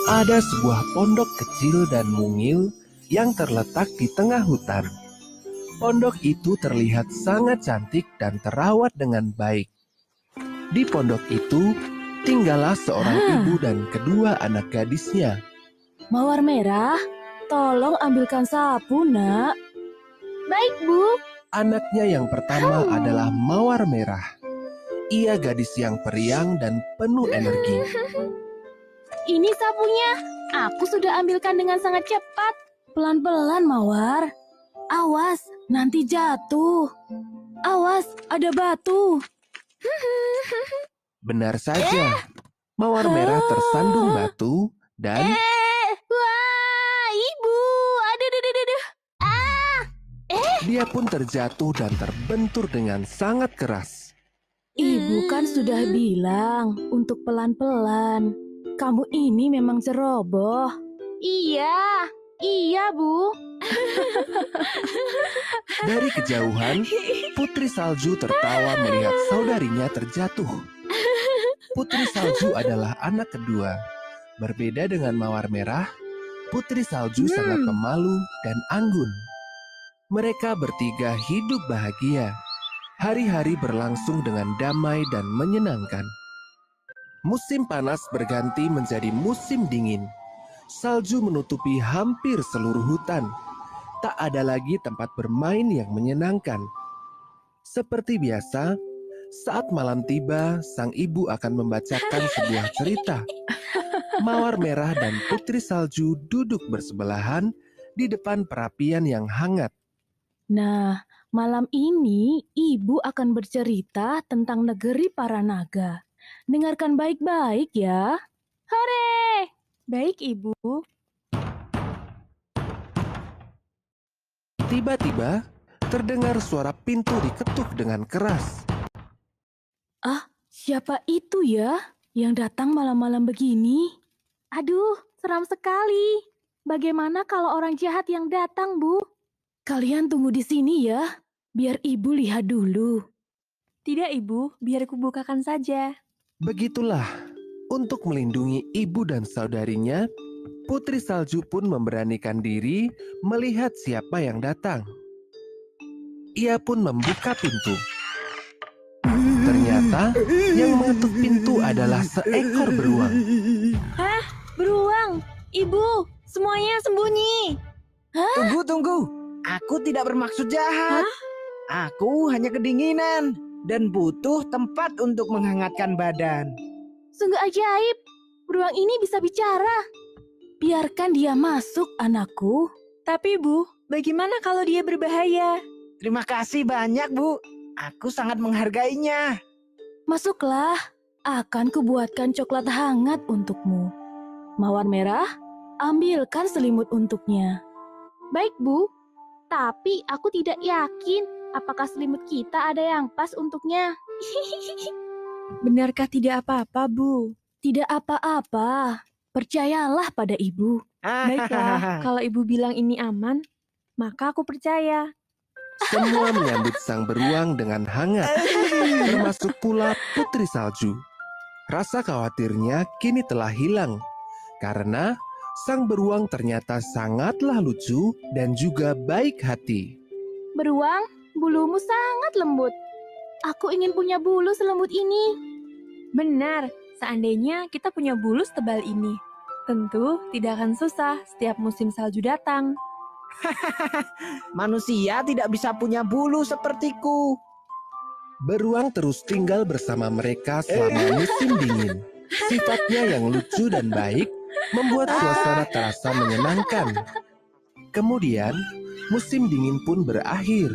Ada sebuah pondok kecil dan mungil yang terletak di tengah hutan. Pondok itu terlihat sangat cantik dan terawat dengan baik. Di pondok itu tinggallah seorang ibu dan kedua anak gadisnya. Mawar merah, tolong ambilkan sapu, Nak. Baik, Bu. Anaknya yang pertama adalah Mawar Merah. Ia gadis yang periang dan penuh energi. Ini sapunya. Aku sudah ambilkan dengan sangat cepat. Pelan-pelan, Mawar. Awas, nanti jatuh. Awas, ada batu. Benar saja, Mawar Merah tersandung batu dan Wah, Ibu. Aduh. dia pun terjatuh dan terbentur dengan sangat keras. Ibu kan sudah bilang untuk pelan-pelan. Kamu ini memang ceroboh. Iya, Bu. Dari kejauhan, Putri Salju tertawa melihat saudarinya terjatuh. Putri Salju adalah anak kedua. Berbeda dengan Mawar Merah, Putri Salju sangat pemalu dan anggun. Mereka bertiga hidup bahagia. Hari-hari berlangsung dengan damai dan menyenangkan. Musim panas berganti menjadi musim dingin. Salju menutupi hampir seluruh hutan. Tak ada lagi tempat bermain yang menyenangkan. Seperti biasa, saat malam tiba, sang ibu akan membacakan sebuah cerita. Mawar Merah dan Putri Salju duduk bersebelahan di depan perapian yang hangat. Nah, malam ini Ibu akan bercerita tentang negeri para naga. Dengarkan baik-baik ya. Hore! Baik, Ibu. Tiba-tiba, terdengar suara pintu diketuk dengan keras. Ah, siapa itu ya yang datang malam-malam begini? Aduh, seram sekali. Bagaimana kalau orang jahat yang datang, Bu? Kalian tunggu di sini ya, biar Ibu lihat dulu. Tidak, Ibu. Biar aku bukakan saja. Begitulah, untuk melindungi ibu dan saudarinya, Putri Salju pun memberanikan diri melihat siapa yang datang. Ia pun membuka pintu. Ternyata yang mengetuk pintu adalah seekor beruang. Hah? Beruang? Ibu, semuanya sembunyi. Tunggu. Aku tidak bermaksud jahat. Aku hanya kedinginan dan butuh tempat untuk menghangatkan badan. Sungguh ajaib. Beruang ini bisa bicara. Biarkan dia masuk, anakku. Tapi, Bu, bagaimana kalau dia berbahaya? Terima kasih banyak, Bu. Aku sangat menghargainya. Masuklah, akan kubuatkan coklat hangat untukmu. Mawar Merah, ambilkan selimut untuknya. Baik, Bu. Tapi aku tidak yakin apakah selimut kita ada yang pas untuknya. Benarkah tidak apa-apa, Bu? Tidak apa-apa, percayalah pada Ibu. Baiklah, kalau Ibu bilang ini aman, maka aku percaya. Semua menyambut sang beruang dengan hangat, termasuk pula Putri Salju. Rasa khawatirnya kini telah hilang, karena sang beruang ternyata sangatlah lucu dan juga baik hati. Beruang, bulumu sangat lembut. Aku ingin punya bulu selembut ini. Benar, seandainya kita punya bulu setebal ini. Tentu tidak akan susah setiap musim salju datang. Manusia tidak bisa punya bulu sepertiku. Beruang terus tinggal bersama mereka selama musim dingin. Sifatnya yang lucu dan baik membuat suasana terasa menyenangkan. Kemudian, musim dingin pun berakhir.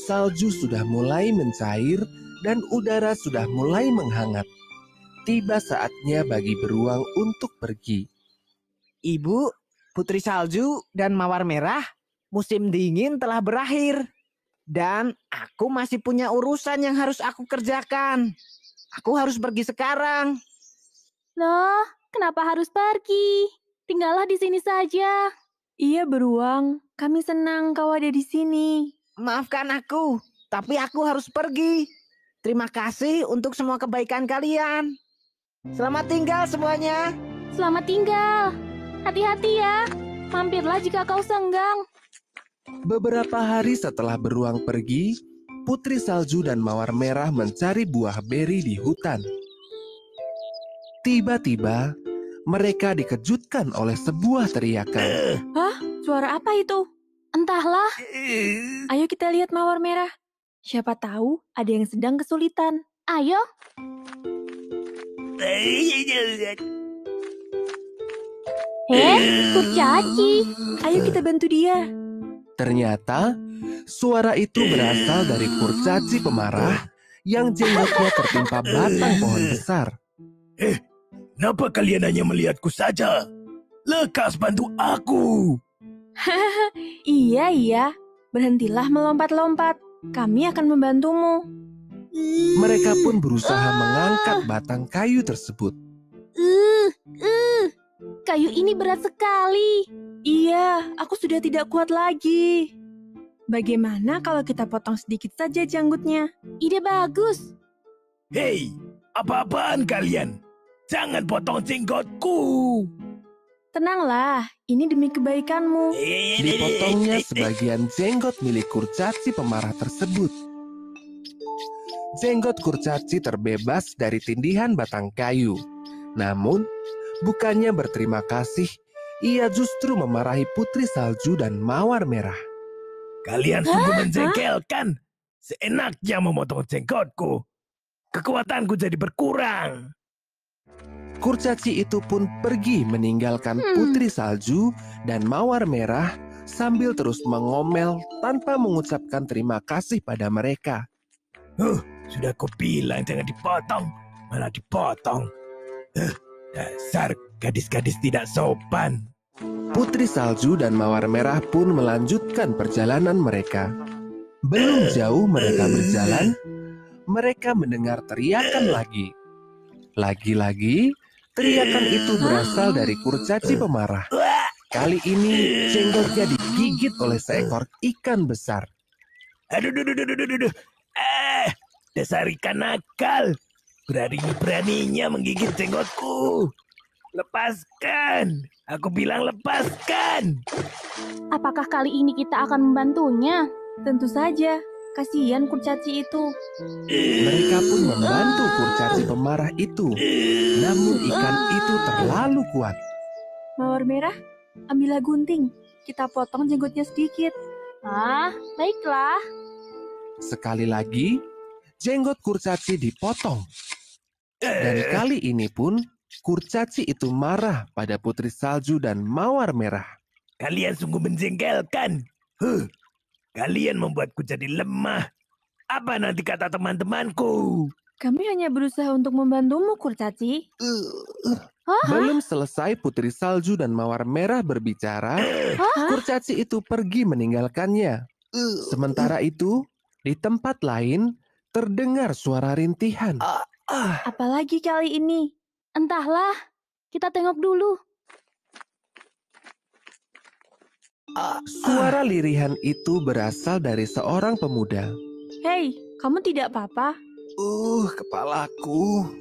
Salju sudah mulai mencair dan udara sudah mulai menghangat. Tiba saatnya bagi beruang untuk pergi. Ibu, Putri Salju dan Mawar Merah, musim dingin telah berakhir. Dan aku masih punya urusan yang harus aku kerjakan. Aku harus pergi sekarang. Loh, kenapa harus pergi? Tinggallah di sini saja. Iya, beruang. Kami senang kau ada di sini. Maafkan aku, tapi aku harus pergi. Terima kasih untuk semua kebaikan kalian. Selamat tinggal semuanya. Selamat tinggal. Hati-hati ya. Mampirlah jika kau senggang. Beberapa hari setelah beruang pergi, Putri Salju dan Mawar Merah mencari buah beri di hutan. Tiba-tiba, mereka dikejutkan oleh sebuah teriakan. Suara apa itu? Entahlah. Ayo kita lihat Mawar Merah. Siapa tahu ada yang sedang kesulitan. Ayo. Kurcaci. Ayo kita bantu dia. Ternyata, suara itu berasal dari kurcaci pemarah yang jenggotnya tertimpa batang pohon besar. Kenapa kalian hanya melihatku saja? Lekas bantu aku. Iya. Berhentilah melompat-lompat. Kami akan membantumu. Mereka pun berusaha mengangkat batang kayu tersebut. Kayu ini berat sekali. Iya, aku sudah tidak kuat lagi. Bagaimana kalau kita potong sedikit saja janggutnya? Ide bagus. Hei, apa-apaan kalian? Jangan potong jenggotku. Tenanglah, ini demi kebaikanmu. Dipotongnya sebagian jenggot milik kurcaci pemarah tersebut. Jenggot kurcaci terbebas dari tindihan batang kayu. Namun, bukannya berterima kasih, ia justru memarahi Putri Salju dan Mawar Merah. Kalian sungguh menjengkelkan. Seenaknya memotong jenggotku. Kekuatanku jadi berkurang. Kurcaci itu pun pergi meninggalkan Putri Salju dan Mawar Merah sambil terus mengomel tanpa mengucapkan terima kasih pada mereka. Sudah kubilang jangan dipotong, malah dipotong. Dasar gadis-gadis tidak sopan. Putri Salju dan Mawar Merah pun melanjutkan perjalanan mereka. Belum jauh mereka berjalan, mereka mendengar teriakan lagi. Lagi-lagi, teriakan itu berasal dari kurcaci pemarah. Kali ini, jenggotnya digigit oleh seekor ikan besar. Aduh. Dasar ikan nakal. Berani-beraninya menggigit jenggotku. Lepaskan. Aku bilang lepaskan. Apakah kali ini kita akan membantunya? Tentu saja, kasihan kurcaci itu. Mereka pun membantu kurcaci pemarah itu. Namun ikan itu terlalu kuat. Mawar Merah, ambillah gunting. Kita potong jenggotnya sedikit. Baiklah. Sekali lagi, jenggot kurcaci dipotong. Dan kali ini pun, kurcaci itu marah pada Putri Salju dan Mawar Merah. Kalian sungguh menjengkelkan. Kalian membuatku jadi lemah. Apa nanti kata teman-temanku? Kami hanya berusaha untuk membantumu, kurcaci. Belum selesai Putri Salju dan Mawar Merah berbicara, kurcaci itu pergi meninggalkannya. Sementara itu, di tempat lain, terdengar suara rintihan. Apalagi kali ini? Entahlah. Kita tengok dulu. Suara lirihan itu berasal dari seorang pemuda. Hei, kamu tidak apa-apa? Kepalaku.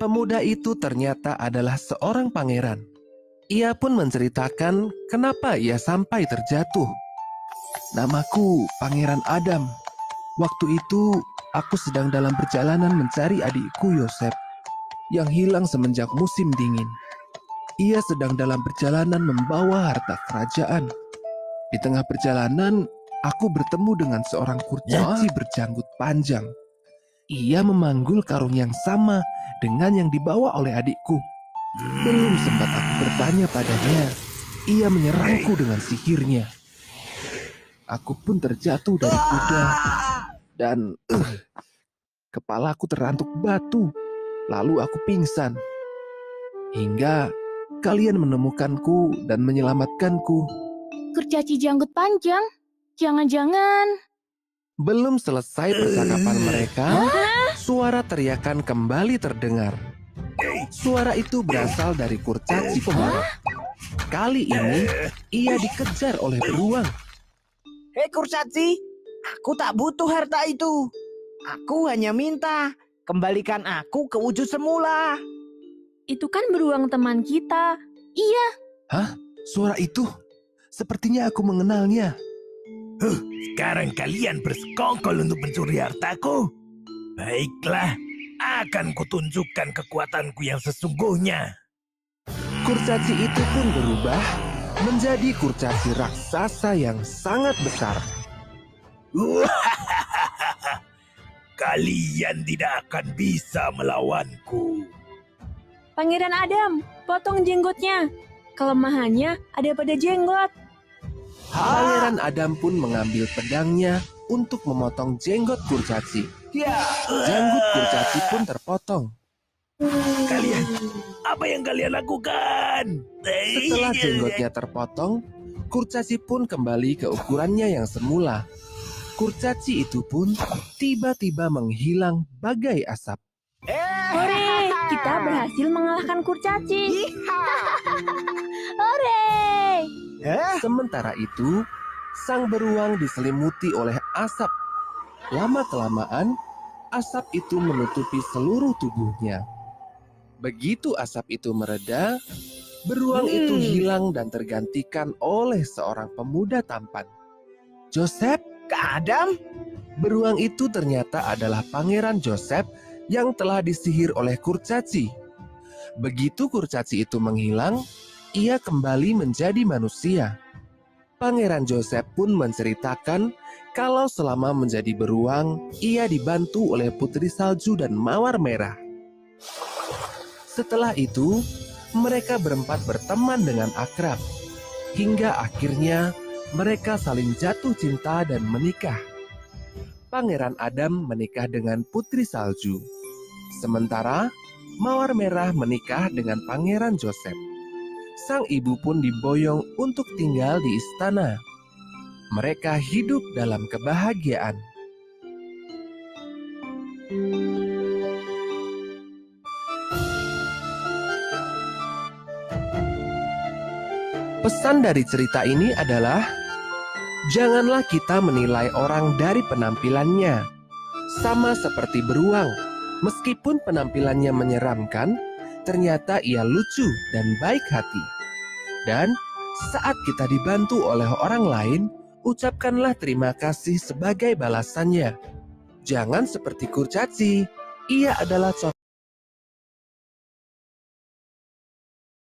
Pemuda itu ternyata adalah seorang pangeran. Ia pun menceritakan kenapa ia sampai terjatuh. Namaku Pangeran Adam. Waktu itu, aku sedang dalam perjalanan mencari adikku Yosef yang hilang semenjak musim dingin. Ia sedang dalam perjalanan membawa harta kerajaan. Di tengah perjalanan, aku bertemu dengan seorang kurcaci berjanggut panjang. Ia memanggul karung yang sama dengan yang dibawa oleh adikku. Belum sempat aku bertanya padanya, ia menyerangku dengan sihirnya. Aku pun terjatuh dari kuda dan kepalaku terantuk batu. Lalu aku pingsan. Hingga kalian menemukanku dan menyelamatkanku. Kurcaci janggut panjang? Jangan-jangan. Belum selesai percakapan mereka, suara teriakan kembali terdengar. Suara itu berasal dari kurcaci pemarah. Kali ini, ia dikejar oleh beruang. Hei kurcaci, aku tak butuh harta itu. Aku hanya minta, kembalikan aku ke wujud semula. itu kan beruang teman kita. Suara itu, sepertinya aku mengenalnya. Sekarang kalian bersekongkol untuk mencuri hartaku? Baiklah, akan kutunjukkan kekuatanku yang sesungguhnya. Kurcaci itu pun berubah menjadi kurcaci raksasa yang sangat besar. Kalian tidak akan bisa melawanku. Pangeran Adam, potong jenggotnya. Kelemahannya ada pada jenggot. Pangeran Adam pun mengambil pedangnya untuk memotong jenggot kurcaci. Janggut kurcaci pun terpotong. Kalian, apa yang kalian lakukan? Setelah jenggotnya terpotong, kurcaci pun kembali ke ukurannya yang semula. Kurcaci itu pun tiba-tiba menghilang bagai asap. Hore, kita berhasil mengalahkan kurcaci. Sementara itu, sang beruang diselimuti oleh asap. Lama-kelamaan, asap itu menutupi seluruh tubuhnya. Begitu asap itu mereda, beruang itu hilang dan tergantikan oleh seorang pemuda tampan. Joseph, Kak Adam? beruang itu ternyata adalah Pangeran Joseph yang telah disihir oleh kurcaci. Begitu kurcaci itu menghilang, ia kembali menjadi manusia. Pangeran Joseph pun menceritakan kalau selama menjadi beruang, ia dibantu oleh Putri Salju dan Mawar Merah. Setelah itu, mereka berempat berteman dengan akrab. Hingga akhirnya mereka saling jatuh cinta dan menikah. Pangeran Adam menikah dengan Putri Salju. Sementara Mawar Merah menikah dengan Pangeran Joseph. Sang ibu pun diboyong untuk tinggal di istana. Mereka hidup dalam kebahagiaan. Pesan dari cerita ini adalah, janganlah kita menilai orang dari penampilannya. Sama seperti beruang, meskipun penampilannya menyeramkan, ternyata ia lucu dan baik hati. Dan saat kita dibantu oleh orang lain, ucapkanlah terima kasih sebagai balasannya. Jangan seperti kurcaci, ia adalah